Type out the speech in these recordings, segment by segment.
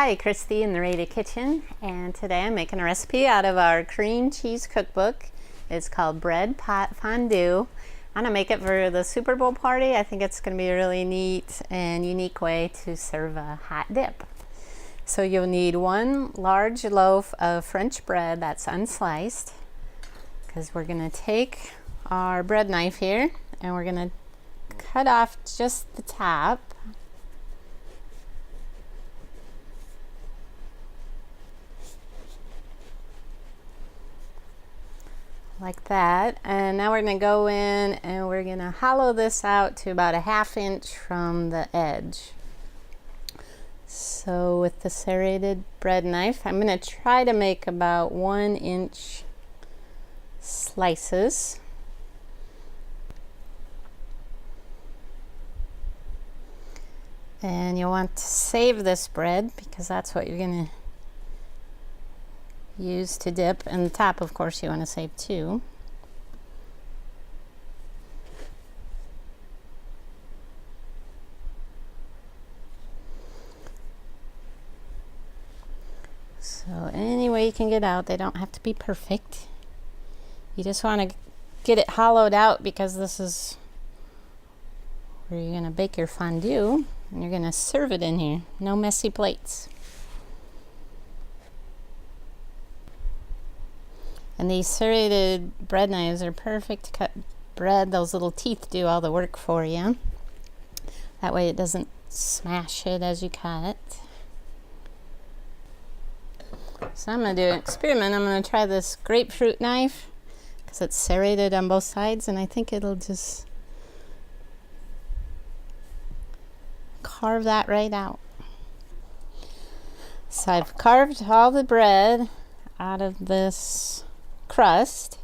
Hi, Christy in the Rada Kitchen, and today I'm making a recipe out of our cream cheese cookbook. It's called Bread Pot Fondue. I'm gonna make it for the Super Bowl party. I think it's gonna be a really neat and unique way to serve a hot dip. So you'll need one large loaf of French bread that's unsliced, because we're gonna take our bread knife here and we're gonna cut off just the top. Like that, and now we're going to go in and we're going to hollow this out to about a 1/2 inch from the edge. So with the serrated bread knife, I'm going to try to make about 1 inch slices. And you'll want to save this bread because that's what you're going to use to dip, and the top of course you want to save too. So any way you can get out, they don't have to be perfect. You just want to get it hollowed out because this is where you're going to bake your fondue and you're going to serve it in here. No messy plates. And these serrated bread knives are perfect to cut bread. Those little teeth do all the work for you. That way it doesn't smash it as you cut. So I'm going to do an experiment. I'm going to try this grapefruit knife because it's serrated on both sides, and I think it'll just carve that right out. So I've carved all the bread out of this crust,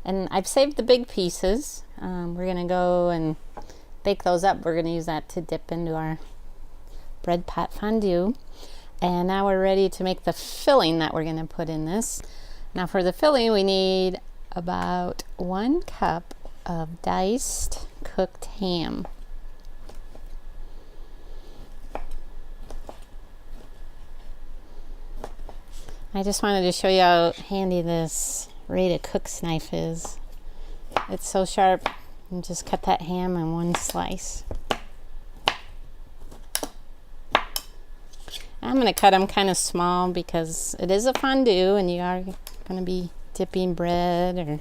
and I've saved the big pieces. We're gonna go and bake those up. We're gonna use that to dip into our bread pot fondue. And now we're ready to make the filling that we're gonna put in this. Now for the filling, we need about 1 cup of diced cooked ham. I just wanted to show you how handy this Rada Cook's knife is. It's so sharp. You just cut that ham in 1 slice. I'm going to cut them kind of small because it is a fondue and you are going to be dipping bread or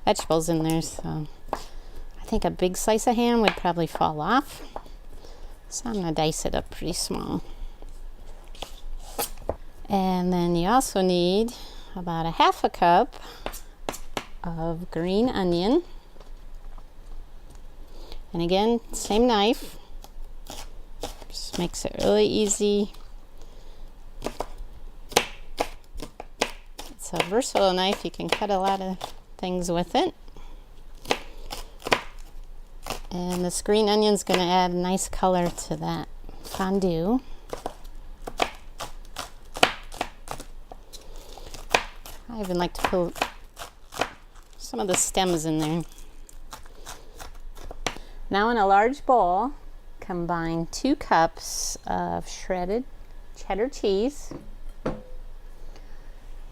vegetables in there. So I think a big slice of ham would probably fall off. So I'm going to dice it up pretty small. And then you also need about 1/2 cup of green onion. And again, same knife. Just makes it really easy. It's a versatile knife. You can cut a lot of things with it. And this green onion is going to add a nice color to that fondue. I even like to put some of the stems in there. Now in a large bowl, combine 2 cups of shredded cheddar cheese,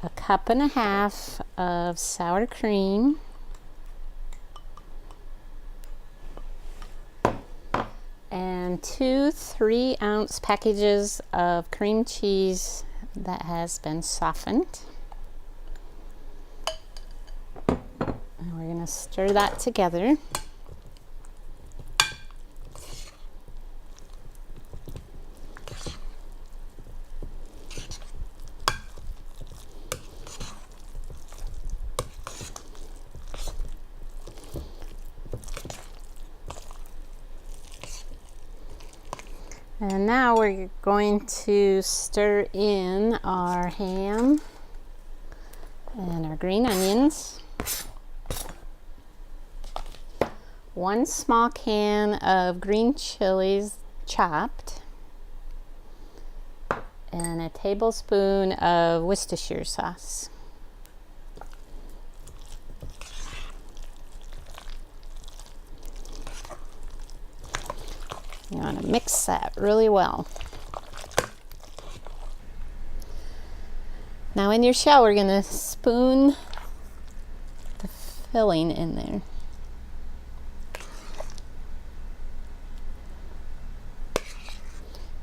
1.5 cups of sour cream, and 2 3-ounce packages of cream cheese that has been softened. We're going to stir that together. And now we're going to stir in our ham and our green onions. 1 small can of green chilies chopped, and a tablespoon of Worcestershire sauce. You want to mix that really well. Now in your shell, we're gonna spoon the filling in there.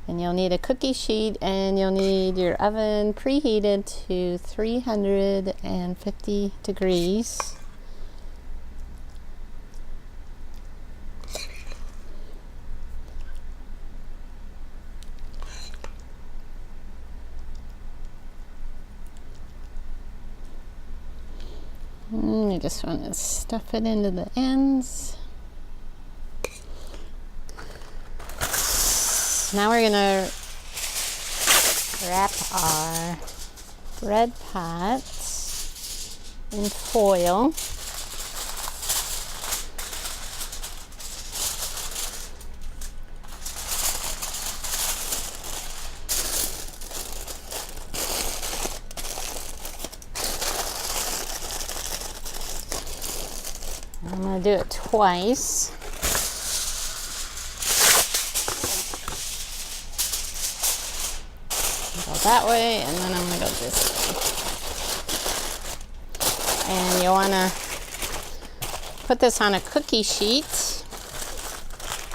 And you'll need a cookie sheet, and you'll need your oven preheated to 350 degrees. And you just want to stuff it into the ends. Now we're gonna wrap our bread pot in foil. I'm gonna do it twice. Go that way, and then I'm gonna go this way. And you wanna put this on a cookie sheet,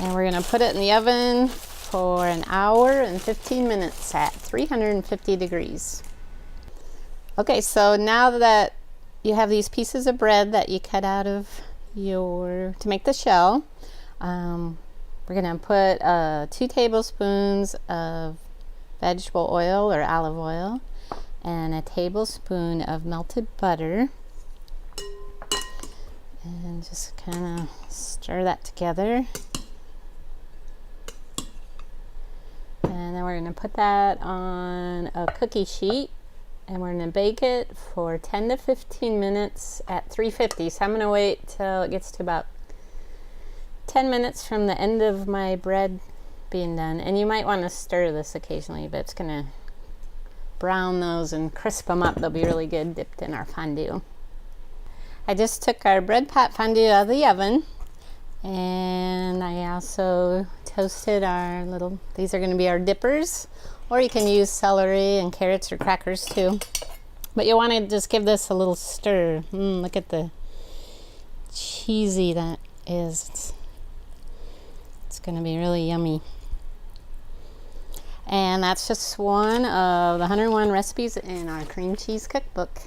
and we're gonna put it in the oven for an hour and 15 minutes at 350 degrees. Okay, so now that you have these pieces of bread that you cut out of to make the shell, we're gonna put 2 tablespoons of vegetable oil or olive oil and a tablespoon of melted butter, and just kind of stir that together. And then we're going to put that on a cookie sheet, and we're going to bake it for 10 to 15 minutes at 350. So I'm going to wait till it gets to about 10 minutes from the end of my bread being done. And you might want to stir this occasionally, but it's going to brown those and crisp them up. They'll be really good dipped in our fondue. I just took our bread pot fondue out of the oven, and I also toasted our little, these are going to be our dippers, or you can use celery and carrots or crackers too. But you want to just give this a little stir. Look at the cheesy that is. It's going to be really yummy. And that's just one of the 101 recipes in our cream cheese cookbook.